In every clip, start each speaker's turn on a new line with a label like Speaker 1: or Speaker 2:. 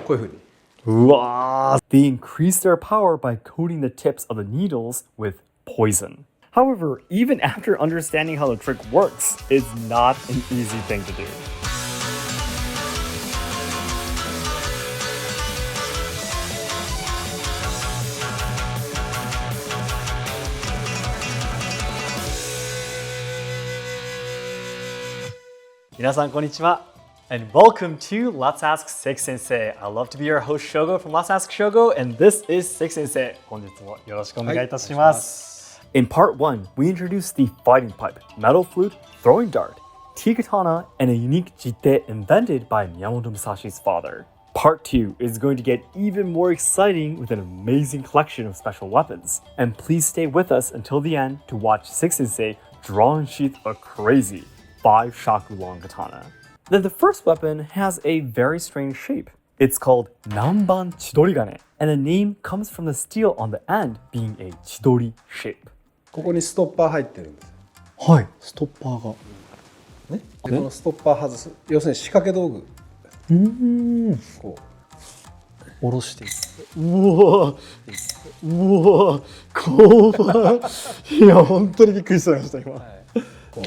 Speaker 1: こういうふうに。
Speaker 2: They increase their power by coating the tips of the needles with poison. However, even after understanding how the trick works, it's not an easy thing to do. Minasan konnichiwa, and welcome to Let's Ask Seki Sensei. I love to be your host Shogo from Let's Ask Shogo, and this is Seki Sensei. 本日もよろしくお願いいたします。In part 1, we introduced the fighting pipe, metal flute, throwing dart, katana, and a unique jite invented by Miyamoto Musashi's father. Part 2 is going to get even more exciting with an amazing collection of special weapons. And please stay with us until the end to watch Seki Sensei draw and sheath a crazy 5 shaku long katana. Then the first weapon has a very strange shape. It's called Nanban-Chidori-Gane, and the name comes from the steel on the end being a chidori shape.
Speaker 1: ここにストッパー入ってるんです。
Speaker 2: はい、ストッパーが。
Speaker 1: ね、でこのストッパー外す。要するに仕掛け道具。こう
Speaker 2: 下ろしていく。うわ怖い。いや本当にびっくりしました今。はい、
Speaker 1: こう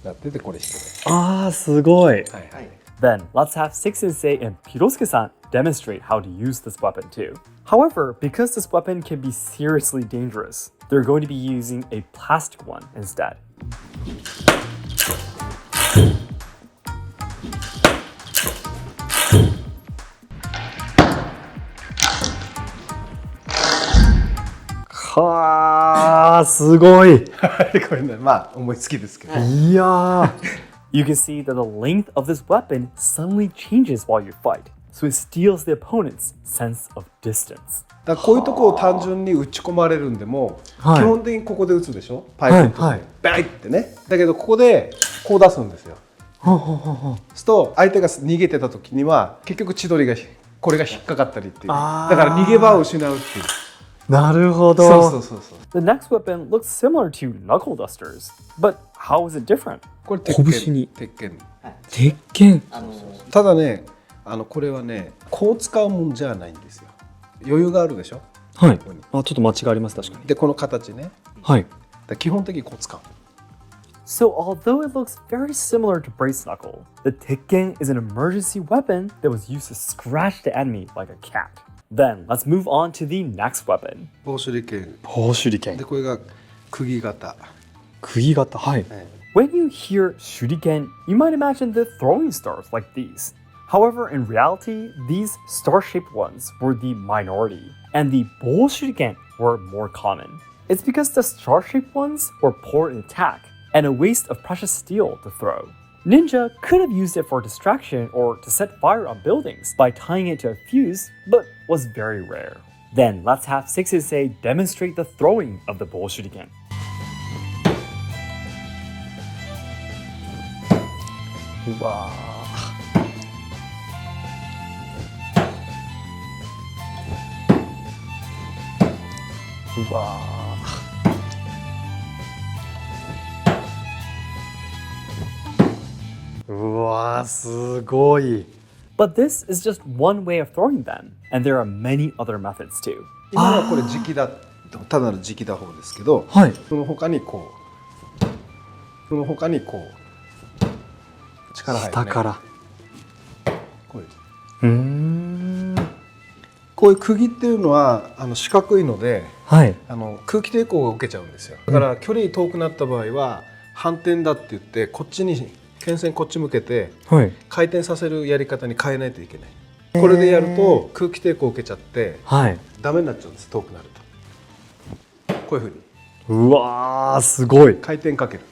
Speaker 1: やっててこれして
Speaker 2: る。すごい。はいはい。
Speaker 1: Then
Speaker 2: let's have Seki Sensei and Pirosuke-san demonstrate how to use this weapon too. However, because this weapon can be seriously dangerous, they're going to be using a plastic one instead.すごい。
Speaker 1: これね、まあ思いつきですけど。
Speaker 2: いやYou can see that the length of this weapon suddenly changes while you fight, so it steals the opponent's sense of distance.
Speaker 1: だからこういうところを単純に打ち込まれるんでも、基本的にここで打つでしょ、パイプとかバイってね。だけどここでこう出すんですよ。そうすると相手が逃げてた時には結局千鳥がこれが引っかかったりっていう。だから逃げ場を失うっていう。
Speaker 2: なるほど。
Speaker 1: そうそうそうそう。
Speaker 2: The next weapon looks similar to knuckle dusters, but how is it different?
Speaker 1: これ鉄拳。
Speaker 2: 鉄拳。
Speaker 1: ただね、これはね、こう使うもんじゃないんですよ。余裕があるでしょ。
Speaker 2: はい。ちょっと間違いあります確かに。
Speaker 1: でこの形ね。
Speaker 2: はい。
Speaker 1: 基本的にこう使う。
Speaker 2: So although it looks very similar to brace knuckle, the tekken is an emergency weapon that was used to scratch the enemy like a cat. Then let's move on to the next weapon.
Speaker 1: 棒手裏剣。
Speaker 2: 棒手裏剣。
Speaker 1: でこれが釘型。
Speaker 2: 釘型。はい。When you hear Shuriken, you might imagine the throwing stars like these. However, in reality, these star-shaped ones were the minority, and the bow Shuriken were more common. It's because the star-shaped ones were poor in attack, and a waste of precious steel to throw. Ninja could have used it for distraction or to set fire on buildings by tying it to a fuse, but was very rare. Then let's have Seki Sensei demonstrate the throwing of the bow Shuriken. Wow. Wow. Wow, すごい. But this is just one way of throwing them, and there are many other methods too.
Speaker 1: 今はこれ直打、ただの直打法ですけど、その他にこう、力入るね。
Speaker 2: 下から。
Speaker 1: こういう。こういう釘っていうのは四角いので、空気抵抗を受けちゃうんですよ。だから距離遠くなった場合は反転だって言ってこっちに剣線こっち向けて回転させるやり方に変えないといけない。これでやると空気抵抗を受けちゃってダメになっちゃうんです。遠くなるとこういうふうに。うわーすごい。回転かける。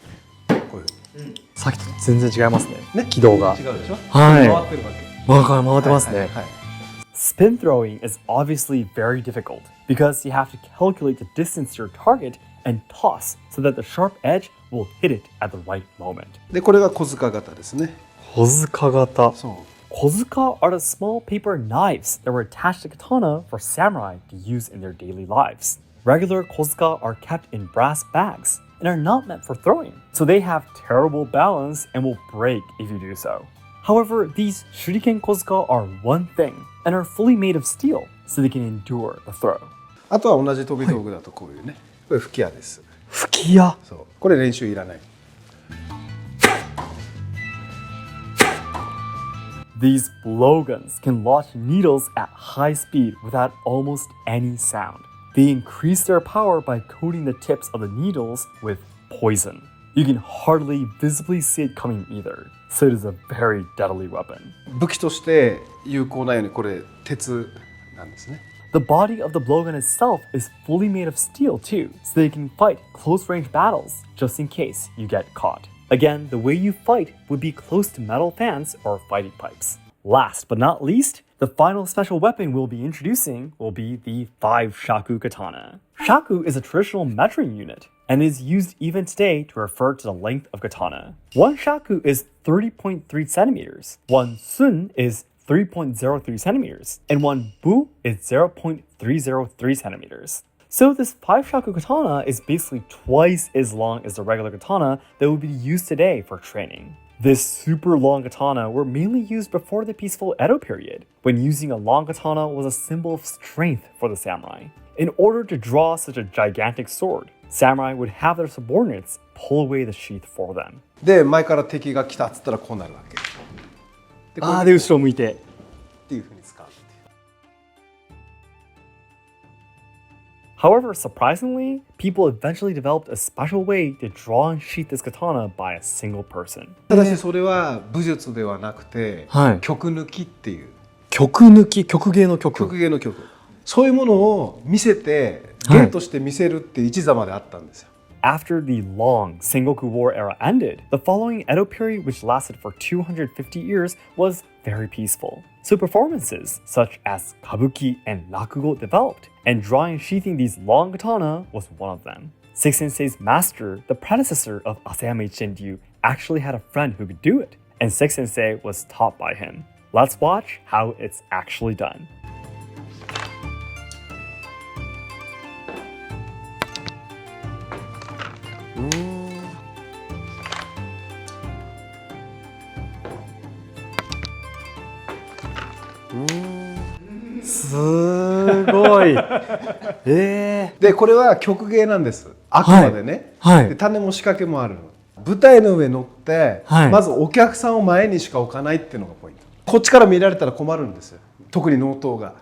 Speaker 1: こういうふうに。
Speaker 2: さっきと全然違いますね。軌道が。
Speaker 1: 違うでしょ。
Speaker 2: はい。
Speaker 1: 回ってるわけ。
Speaker 2: 回ってますね。Spin throwing is obviously very difficult because you have to calculate the distance to your target and toss so that the sharp edge will hit it at the right moment.
Speaker 1: でこれが小塚型ですね。
Speaker 2: 小塚型。
Speaker 1: そう。
Speaker 2: Kozuka are the small paper knives that were attached to katana for samurai to use in their daily lives. Regular kozuka are kept in brass bags and are not meant for throwing, so they have terrible balance and will break if you do so. However, these Shuriken Kozuka are one thing and are fully made of steel, so they can endure the throw.
Speaker 1: あとは同じ飛び道具だとこういうね、これ吹き矢です。
Speaker 2: 吹き矢。
Speaker 1: そう、これ練習いらない。
Speaker 2: These blowguns can launch needles at high speed without almost any sound. They increase their power by coating the tips of the needles with poison. You can hardly visibly see it coming either, so it is a very deadly weapon.
Speaker 1: 武器として有効なようにこれ鉄なんですね。
Speaker 2: The body of the blowgun itself is fully made of steel too, so they can fight close-range battles just in case you get caught. Again, the way you fight would be close to metal fans or fighting pipes. Last but not least, the final special weapon we'll be introducing will be the 5-shaku katana. Shaku is a traditional measuring unit and is used even today to refer to the length of katana. One shaku is 30.3 centimeters, one sun is 3.03 centimeters, and one bu is 0.303 centimeters. So this 5-shaku katana is basically twice as long as the regular katana that would be used today for training. This super long katana were mainly used before the peaceful Edo period, when using a long katana was a symbol of strength for the samurai. In order to draw such a gigantic sword, samurai would have their subordinates pull away the sheath for them.
Speaker 1: で、前から敵が来たっつったらこうなるわけ。で、これ
Speaker 2: で後ろ向いて
Speaker 1: っていう風に使う。
Speaker 2: However, surprisingly, people eventually developed a special way to draw and sheath this katana by a single person.
Speaker 1: ただしそれは武術ではなくて、曲抜きっていう。
Speaker 2: 曲抜き、曲芸の曲。
Speaker 1: 曲芸の曲。そういうものを見せて、芸として見せるっていう一座まであったんですよ。
Speaker 2: After the long Sengoku War era ended, the following Edo period, which lasted for 250 years, was very peaceful. So performances such as kabuki and rakugo developed, and drawing and sheathing these long katana was one of them. Seki Sensei's master, the predecessor of Asayama Ichiden, actually had a friend who could do it, and Seki Sensei was taught by him. Let's watch how it's actually done. Sugoi.
Speaker 1: でこれは曲芸なんです。あくまでね。で種も仕掛けもあるの。舞台の上に乗って、まずお客さんを前にしか置かないっていうのがポイント。こっちから見られたら困るんですよ。特に納刀が。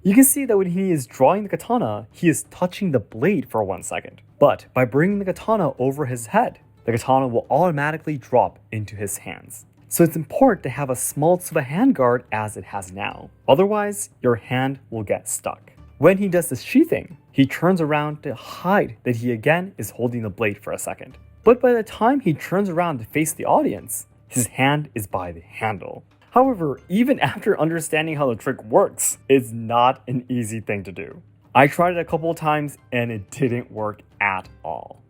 Speaker 2: You can see that when he is drawing the katana, he is touching the blade for 1 second. But by bringing the katana over his head, the katana will automatically drop into his hands. So it's important to have a small tsuba handguard as it has now. Otherwise, your hand will get stuck. When he does the sheathing, he turns around to hide that he again is holding the blade for a second. But by the time he turns around to face the audience, his hand is by the handle. However, even after understanding how the trick works, it's not an easy thing to do. I tried it a couple of times and it didn't work at all.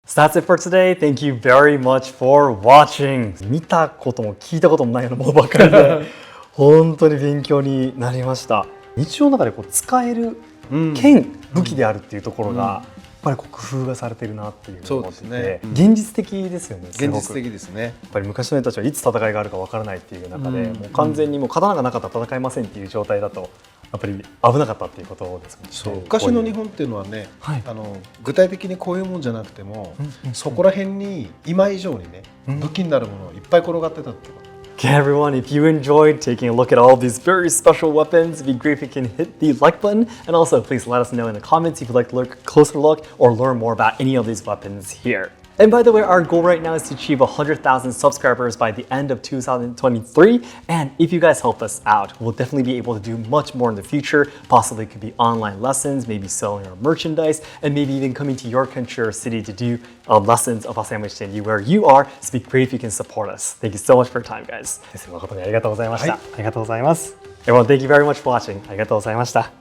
Speaker 2: So that's it for today. Thank you very much for watching. 見たことも聞いたこともないようなものばっかりで本当に勉強になりました。日常の中でこう使える剣、武器であるっていうところが、やっぱりこう工夫がされてるなっていうのを思っていて、現実的ですよね。
Speaker 1: 現実的ですね。
Speaker 2: やっぱり昔の人たちはいつ戦いがあるかわからないっていう中で、もう完全にもう刀がなかったら戦えませんっていう状態だと。やっぱり危なかったっていうことですもんね。
Speaker 1: そう、昔の日本っていうのはね、具体的にこういうもんじゃなくても、そこら辺に今以上にね、武器になるものいっぱい転がってたってこと。
Speaker 2: Okay, everyone, if you enjoyed taking a look at all these very special weapons, it'd be great if you can hit the like button. And also, please let us know in the comments if you'd like to look closer look or learn more about any of these weapons here. And by the way, our goal right now is to achieve 100,000 subscribers by the end of 2023. And if you guys help us out, we'll definitely be able to do much more in the future. Possibly it could be online lessons, maybe selling our merchandise, and maybe even coming to your country or city to do lessons of Asayama Ichiden where you are. So it'd be great if you can support us. Thank you so much for your time, guys. 誠にありがとうございました。ありがとうございます。Everyone, thank you very much for watching. ありがとうございました。